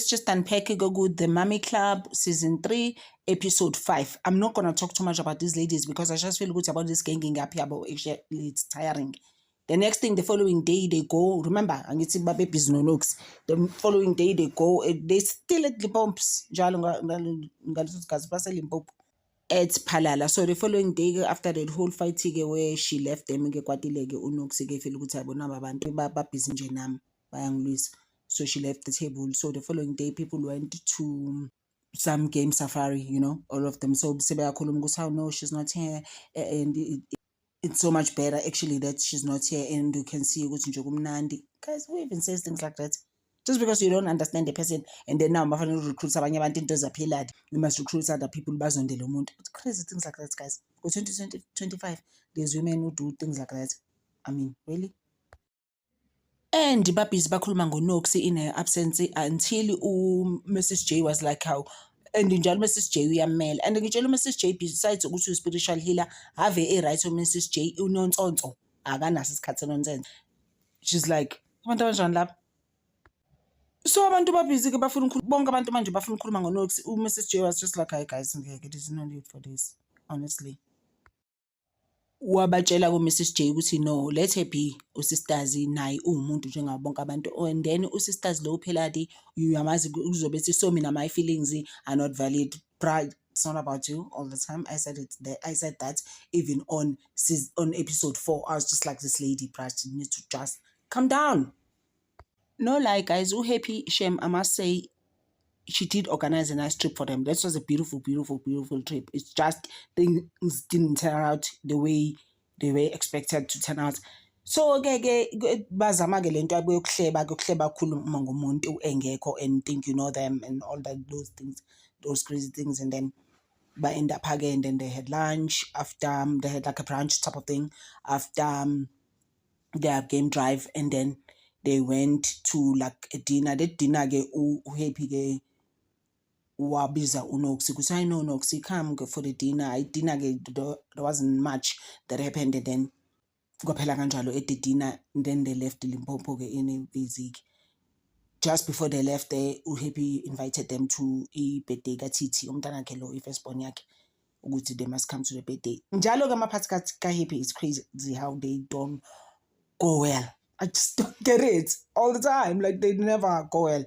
let's just unpack it. Go good. The Mommy Club, season 3, episode 5. I'm not gonna talk too much about these ladies because I just feel good about this ganging up here, but actually it's tiring. The next thing, the following day, they go. Remember, and it's Babe Nonox. The following day, they go. They still at the pumps. At Palala. So the following day, after that whole fight where she left them, so she left the table. So the following day, people went to some game safari, all of them. So no, she's not here, and it's so much better actually that she's not here, and you can see Nandi. Guys, who even says things like that? Just because you don't understand the person, and then now recruit you must recruit other people. It's crazy things like that, guys. For 2025, there's women who do things like that. I mean, really? And Babis bakhuluma ngoNoxie in her absence until Mrs. J was like how, and njalo Mrs. J uyamela, and ngitshela Mrs. J besides ukuthi spiritual healer have a right to Mrs. J unontsonto akanaso isikhathi nonsense. She's like abantu abanjani lapha. So abantu babhizi ke bafuna bonke abantu manje bafuna ukukhuluma ngoNoxie. Mrs. J was just like, hi guys, ngeke, there's no need for this, honestly. Wabatshela Mrs. J ukuthi no, let her be, usisters naye umuntu njengabo bonke abantu. And then usisters lo Pheladi uyamazi uzobe ethi so mina my feelings are not valid. Pride, it's not about you all the time. I said it there. I said that even on episode 4. I was just like, this lady, Pride, you need to just calm down. No lie, guys, happy Shem, I must say, she did organize a nice trip for them. That was a beautiful, beautiful, beautiful trip. It's just things didn't turn out the way they were expected to turn out. So bazama ke lento abuyokuhleba kakhulu ngomuntu engekho and think you know them and all that, those things, those crazy things, and then by end up again, and then they had lunch after they had like a brunch type of thing after their game drive, and then they went to like a dinner. That dinner happy wabiza uNoxie because I know Noxie come for the dinner. There wasn't much that happened, and then kwaphela kanjalo at the dinner, and then they left Limpopo in Vizik. Just before they left there, uHappy invited them to a birthday kaTiti umntana wakhe lo ifirstborn yakhe ukuthi they must come to the birthday. Njalo ke amaphathi kaHappy, it's crazy how they don't go well. I just don't get it all the time. Like they never go well.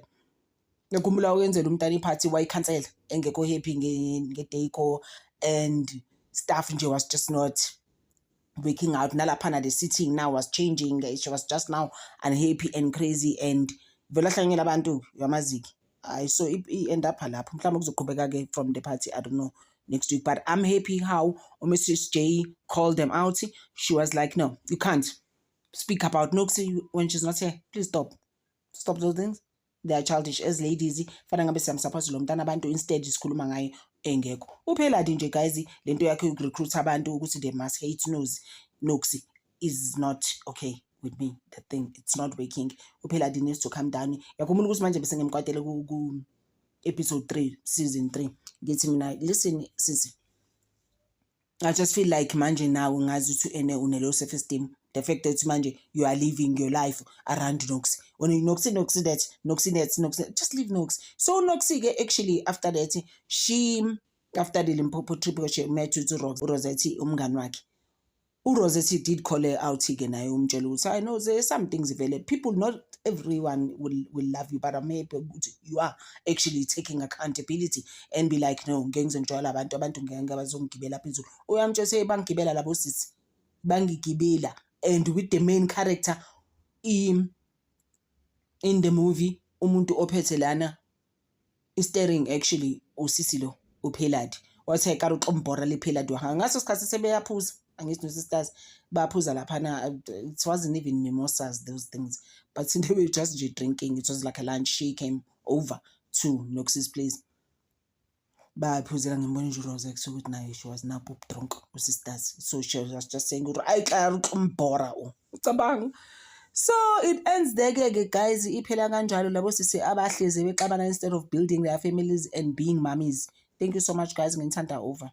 Ngikhumbula uyenzela umntana iphathi wayicancela engekho happy ngedayco and stuff nje was just not working out. Nalaphana the sitting now was changing. She was just now unhappy and crazy, and vela hlangela abantu yamaziki. So it end up lapho mhlawumbe kuzoqhubeka ke from the party, I don't know, next week. But I'm happy how Mrs. J called them out. She was like, no, you can't speak about Noxie when she's not here. Please stop those things. They are childish as ladies. Fana ngabe siyamsupport lo mntana abantu instead sikhuluma ngayo engekho. Upheladi nje guys, lento yakhe recruit abantu ukuthi they must hate Noxie is not okay with me. The thing, it's not working. Upheladi needs to calm down. Yakhumbula ukuthi manje bese ngemkwatele ku episode 3 season 3. Ngithi mina, listen sisi, I just feel like manje now ngazi ukuthi une low self esteem. The fact that manje you are living your life around Noxie. When you Noxie that, just leave Noxie. So Noxie actually after that, after the Limpopo trip, she met with Rossetti umngani wakhe. Rossetti did call her out again. So I know there's some things available. People, not everyone will love you, but I'm happy you are actually taking accountability and be like, no, gangs and jola abantu ngeke bazongibela phezulu. Uyamtshela say bangibela labo sisi. Bangigibela. And with the main character in the movie, umuntu ophethe lana is staring actually usisi lo uPheladi. Wathe ka uxombora lePheladi wahanga ngaso sikhathi sebeyaphuza. Angithi no sisters baphuza laphana. It wasn't even mimosas, those things, but they were just drinking. It was like a lunch. She came over to Noxie's place. Baphuzela ngembona nje Rose so ukuthi naye she was now poop drunk sisters. So she was just saying ucabanga. So it ends there guys. Iphela kanjalo labo sisi abahleze bexabana instead of building their families and being mummies. Thank you so much guys. Ngithanda over.